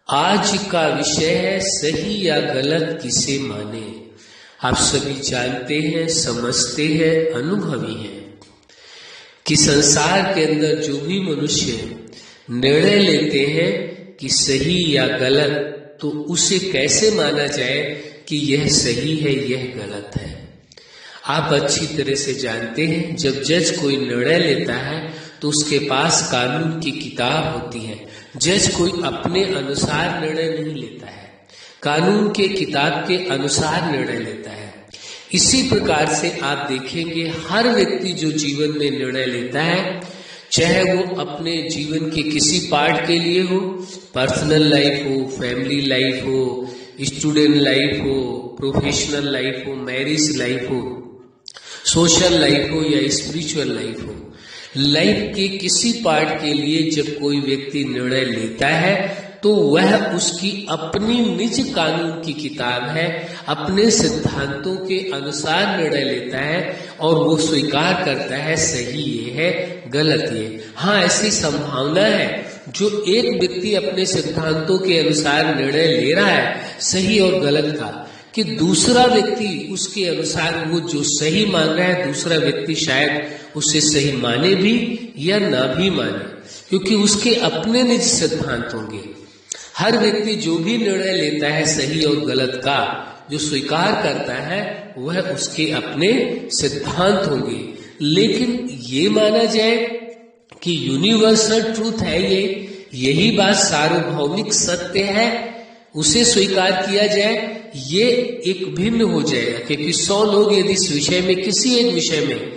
आज का विषय है सही या गलत किसे माने। आप सभी जानते हैं, समझते हैं, अनुभवी हैं कि संसार के अंदर जो भी मनुष्य निर्णय लेते हैं कि सही या गलत, तो उसे कैसे माना जाए कि यह सही है, यह गलत है। आप अच्छी तरह से जानते हैं, जब जज कोई निर्णय लेता है तो उसके पास कानून की किताब होती है। जज कोई अपने अनुसार निर्णय नहीं लेता है, कानून के किताब के अनुसार निर्णय लेता है। इसी प्रकार से आप देखेंगे, हर व्यक्ति जो जीवन में निर्णय लेता है, चाहे वो अपने जीवन के किसी पार्ट के लिए हो, पर्सनल लाइफ हो, फैमिली लाइफ हो, स्टूडेंट लाइफ हो, प्रोफेशनल लाइफ हो, मैरिज लाइफ हो, सोशल लाइफ हो या स्पिरिचुअल लाइफ हो, लाइफ के किसी पार्ट के लिए जब कोई व्यक्ति निर्णय लेता है तो वह उसकी अपनी निज कानून की किताब है, अपने सिद्धांतों के अनुसार निर्णय लेता है और वो स्वीकार करता है सही ये है, गलत ये। हाँ, ऐसी संभावना है जो एक व्यक्ति अपने सिद्धांतों के अनुसार निर्णय ले रहा है सही और गलत का, कि दूसरा व्यक्ति उसके अनुसार वो जो सही मान रहा है, दूसरा व्यक्ति शायद उसे सही माने भी या ना भी माने, क्योंकि उसके अपने निज सिद्धांत होंगे। हर व्यक्ति जो भी निर्णय लेता है सही और गलत का, जो स्वीकार करता है, वह उसके अपने सिद्धांत होंगे। लेकिन ये माना जाए कि यूनिवर्सल ट्रूथ है ये, यही बात सार्वभौमिक सत्य है, उसे स्वीकार किया जाए, ये एक भिन्न हो जाएगा। क्योंकि 100 लोग यदि इस विषय में, किसी एक विषय में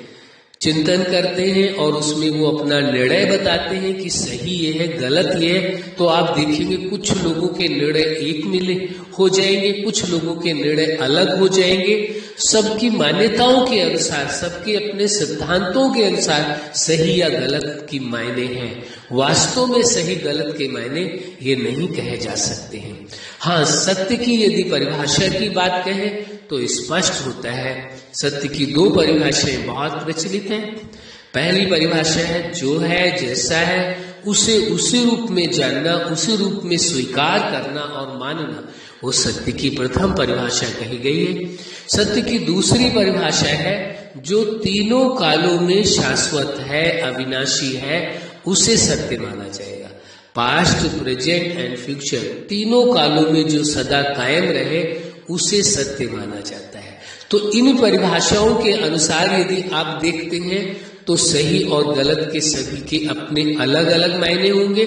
चिंतन करते हैं और उसमें वो अपना निर्णय बताते हैं कि सही ये है, गलत ये है, तो आप देखेंगे कुछ लोगों के निर्णय एक मिले हो जाएंगे, कुछ लोगों के निर्णय अलग हो जाएंगे। सबकी मान्यताओं के अनुसार, सबके अपने सिद्धांतों के अनुसार सही या गलत की मायने हैं। वास्तव में सही गलत के मायने ये नहीं कहे जा सकते हैं। हाँ, सत्य की यदि परिभाषा की बात कहें तो स्पष्ट होता है। सत्य की 2 परिभाषाएं बहुत प्रचलित हैं। पहली परिभाषा है, जो है जैसा है उसे उसी रूप में जानना, उसी रूप में स्वीकार करना और मानना, वो सत्य की प्रथम परिभाषा कही गई है। सत्य की दूसरी परिभाषा है, जो तीनों कालों में शाश्वत है, अविनाशी है, उसे सत्य माना जाएगा। पास्ट, प्रेजेंट एंड फ्यूचर, तीनों कालों में जो सदा कायम रहे, उसे सत्य माना जाता है। तो इन परिभाषाओं के अनुसार यदि आप देखते हैं तो सही और गलत के सभी के अपने अलग अलग मायने होंगे।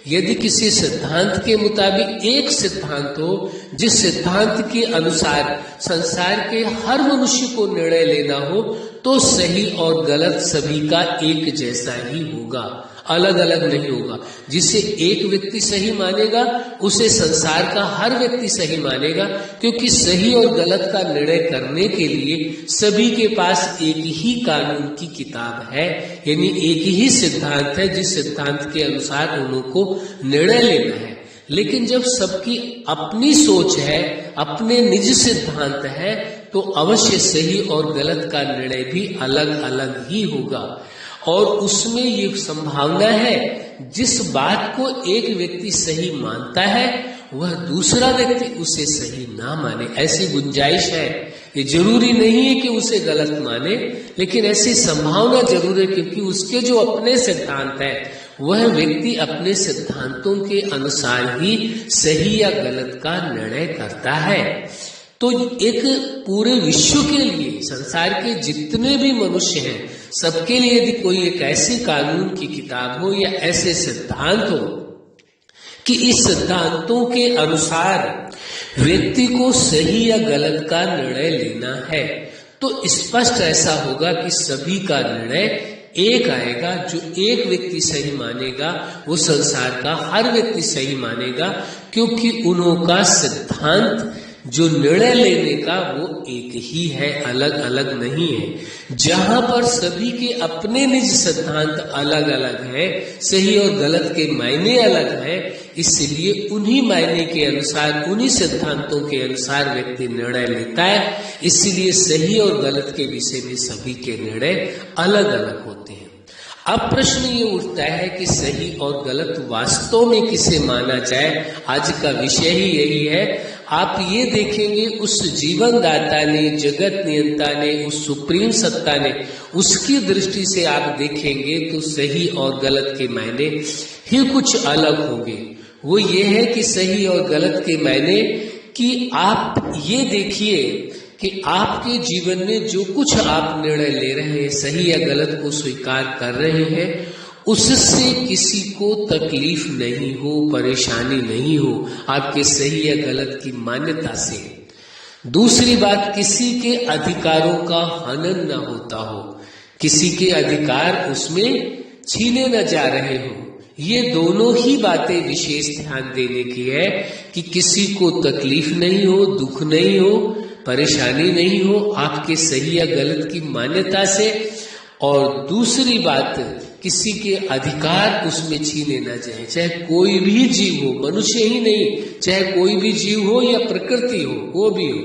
यदि किसी सिद्धांत के मुताबिक एक सिद्धांत हो, जिस सिद्धांत के अनुसार संसार के हर मनुष्य को निर्णय लेना हो, तो सही और गलत सभी का एक जैसा ही होगा, अलग अलग नहीं होगा। जिसे एक व्यक्ति सही मानेगा, उसे संसार का हर व्यक्ति सही मानेगा, क्योंकि सही और गलत का निर्णय करने के लिए सभी के पास एक ही कानून की किताब है, यानी एक ही सिद्धांत है, जिस सिद्धांत के अनुसार उनको निर्णय लेना है। लेकिन जब सबकी अपनी सोच है, अपने निज सिद्धांत है, तो अवश्य सही और गलत का निर्णय भी अलग अलग ही होगा। और उसमें ये संभावना है, जिस बात को एक व्यक्ति सही मानता है, वह दूसरा व्यक्ति उसे सही ना माने, ऐसी गुंजाइश है। ये जरूरी नहीं है कि उसे गलत माने, लेकिन ऐसी संभावना जरूर है, क्योंकि उसके जो अपने सिद्धांत है, वह व्यक्ति अपने सिद्धांतों के अनुसार ही सही या गलत का निर्णय करता है। तो एक पूरे विश्व के लिए, संसार के जितने भी मनुष्य हैं, सबके लिए यदि कोई एक ऐसी कानून की किताब हो या ऐसे सिद्धांत हो कि इस सिद्धांतों के अनुसार व्यक्ति को सही या गलत का निर्णय लेना है, तो स्पष्ट ऐसा होगा कि सभी का निर्णय एक आएगा। जो एक व्यक्ति सही मानेगा, वो संसार का हर व्यक्ति सही मानेगा, क्योंकि उनका सिद्धांत जो निर्णय लेने का वो एक ही है, अलग अलग नहीं है। जहां पर सभी के अपने निज सिद्धांत अलग अलग हैं, सही और गलत के मायने अलग हैं, इसलिए उन्हीं मायने के अनुसार, उन्हीं सिद्धांतों के अनुसार व्यक्ति निर्णय लेता है। इसलिए सही और गलत के विषय में सभी के निर्णय अलग अलग होते हैं। अब प्रश्न ये उठता है कि सही और गलत वास्तव में किसे माना जाए। आज का विषय ही यही है। आप ये देखेंगे उस जीवन दाता ने, जगत नियंता ने, उस सुप्रीम सत्ता ने, उसकी दृष्टि से आप देखेंगे तो सही और गलत के मायने ही कुछ अलग होंगे। वो ये है कि सही और गलत के मायने कि आप ये देखिए कि आपके जीवन में जो कुछ आप निर्णय ले रहे हैं, सही या गलत को स्वीकार कर रहे हैं, उससे किसी को तकलीफ नहीं हो, परेशानी नहीं हो, आपके सही या गलत की मान्यता से। दूसरी बात, किसी के अधिकारों का हनन न होता हो, किसी के अधिकार उसमें छीने न जा रहे हो। ये दोनों ही बातें विशेष ध्यान देने की है कि किसी को तकलीफ नहीं हो, दुख नहीं हो, परेशानी नहीं हो आपके सही या गलत की मान्यता से। और दूसरी बात, किसी के अधिकार उसमें छीने ना जाए, चाहे कोई भी जीव हो, मनुष्य ही नहीं, चाहे कोई भी जीव हो या प्रकृति हो, वो भी हो,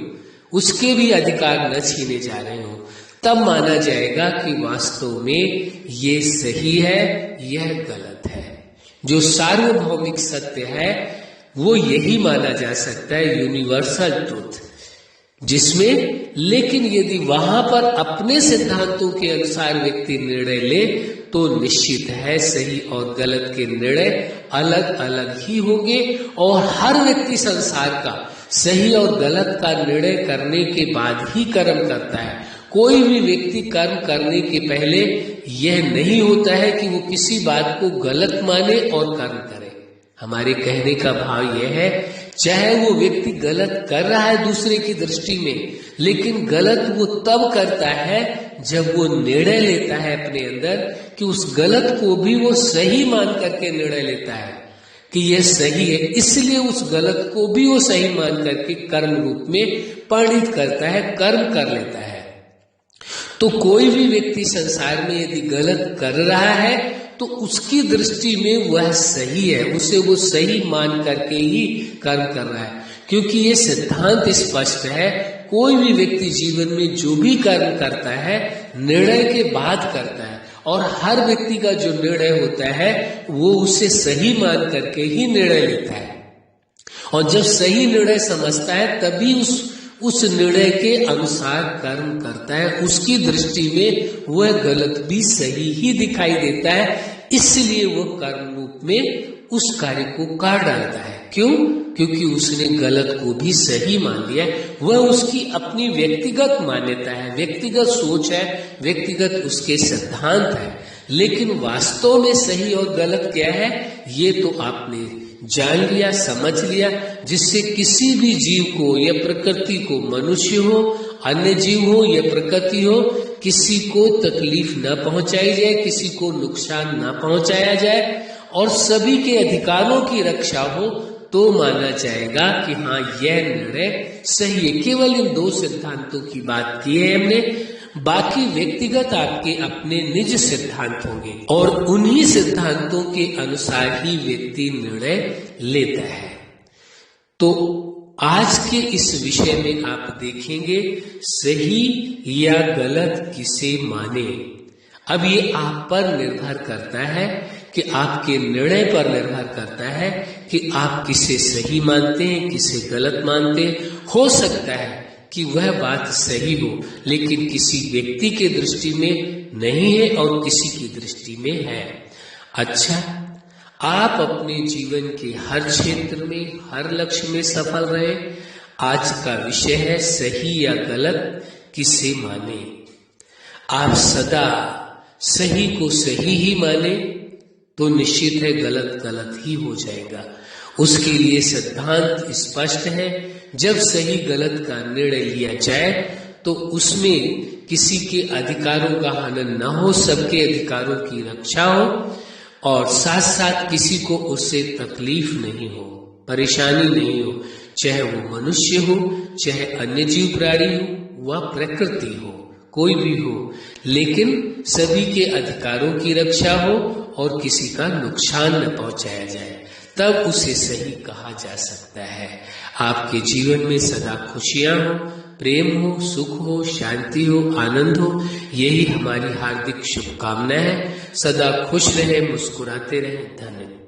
उसके भी अधिकार न छीने जा रहे हो। तब माना जाएगा कि वास्तव में ये सही है, यह गलत है। जो सार्वभौमिक सत्य है वो यही माना जा सकता है, यूनिवर्सल ट्रुथ, जिसमें लेकिन यदि वहां पर अपने सिद्धांतों के अनुसार व्यक्ति निर्णय ले तो निश्चित है सही और गलत के निर्णय अलग अलग ही होंगे। और हर व्यक्ति संसार का सही और गलत का निर्णय करने के बाद ही कर्म करता है। कोई भी व्यक्ति कर्म करने के पहले यह नहीं होता है कि वो किसी बात को गलत माने और कर्म करे। हमारे कहने का भाव यह है, चाहे वो व्यक्ति गलत कर रहा है दूसरे की दृष्टि में, लेकिन गलत वो तब करता है जब वो निर्णय लेता है अपने अंदर कि उस गलत को भी वो सही मान करके निर्णय लेता है कि यह सही है, इसलिए उस गलत को भी वो सही मान करके कर्म रूप में परिणित करता है, कर्म कर लेता है। तो कोई भी व्यक्ति संसार में यदि गलत कर रहा है तो उसकी दृष्टि में वह सही है, उसे वो सही मान करके ही कर्म कर रहा है, क्योंकि ये सिद्धांत स्पष्ट है। कोई भी व्यक्ति जीवन में जो भी कर्म करता है निर्णय के बाद करता है, और हर व्यक्ति का जो निर्णय होता है वो उसे सही मान करके ही निर्णय लेता है। और जब सही निर्णय समझता है तभी उस निर्णय के अनुसार कर्म करता है। उसकी दृष्टि में वह गलत भी सही ही दिखाई देता है, इसलिए वह कर्म रूप में उस कार्य को कर डालता है। क्यों? क्योंकि उसने गलत को भी सही मान लिया है। वह उसकी अपनी व्यक्तिगत मान्यता है, व्यक्तिगत सोच है, व्यक्तिगत उसके सिद्धांत है। लेकिन वास्तव में सही और गलत क्या है ये तो आपने जान लिया, समझ लिया, जिससे किसी भी जीव को या प्रकृति को, मनुष्य हो, अन्य जीव हो या प्रकृति हो, किसी को तकलीफ न पहुंचाई जाए, किसी को नुकसान न पहुंचाया जाए, और सभी के अधिकारों की रक्षा हो, तो माना जाएगा कि हाँ यह निर्णय सही है। केवल इन दो सिद्धांतों की बात की है हमने, बाकी व्यक्तिगत आपके अपने निज सिद्धांत होंगे और उन्हीं सिद्धांतों के अनुसार ही व्यक्ति निर्णय लेता है। तो आज के इस विषय में आप देखेंगे सही या गलत किसे माने। अब ये आप पर निर्भर करता है कि आपके निर्णय पर निर्भर करता है कि आप किसे सही मानते हैं, किसे गलत मानते हैं। हो सकता है कि वह बात सही हो लेकिन किसी व्यक्ति के दृष्टि में नहीं है और किसी की दृष्टि में है। अच्छा, आप अपने जीवन के हर क्षेत्र में, हर लक्ष्य में सफल रहे। आज का विषय है सही या गलत किसे माने। आप सदा सही को सही ही माने तो निश्चित है गलत गलत ही हो जाएगा। उसके लिए सिद्धांत स्पष्ट है। जब सही गलत का निर्णय लिया जाए तो उसमें किसी के अधिकारों का हनन न हो, सबके अधिकारों की रक्षा हो, और साथ साथ किसी को उससे तकलीफ नहीं हो, परेशानी नहीं हो, चाहे वो मनुष्य हो, चाहे अन्य जीव प्राणी हो, वह प्रकृति हो, कोई भी हो, लेकिन सभी के अधिकारों की रक्षा हो और किसी का नुकसान न पहुंचाया जाए, तब उसे सही कहा जा सकता है। आपके जीवन में सदा खुशियां हो, प्रेम हो, सुख हो, शांति हो, आनंद हो, यही हमारी हार्दिक शुभकामना है। सदा खुश रहे, मुस्कुराते रहे। धन्यवाद।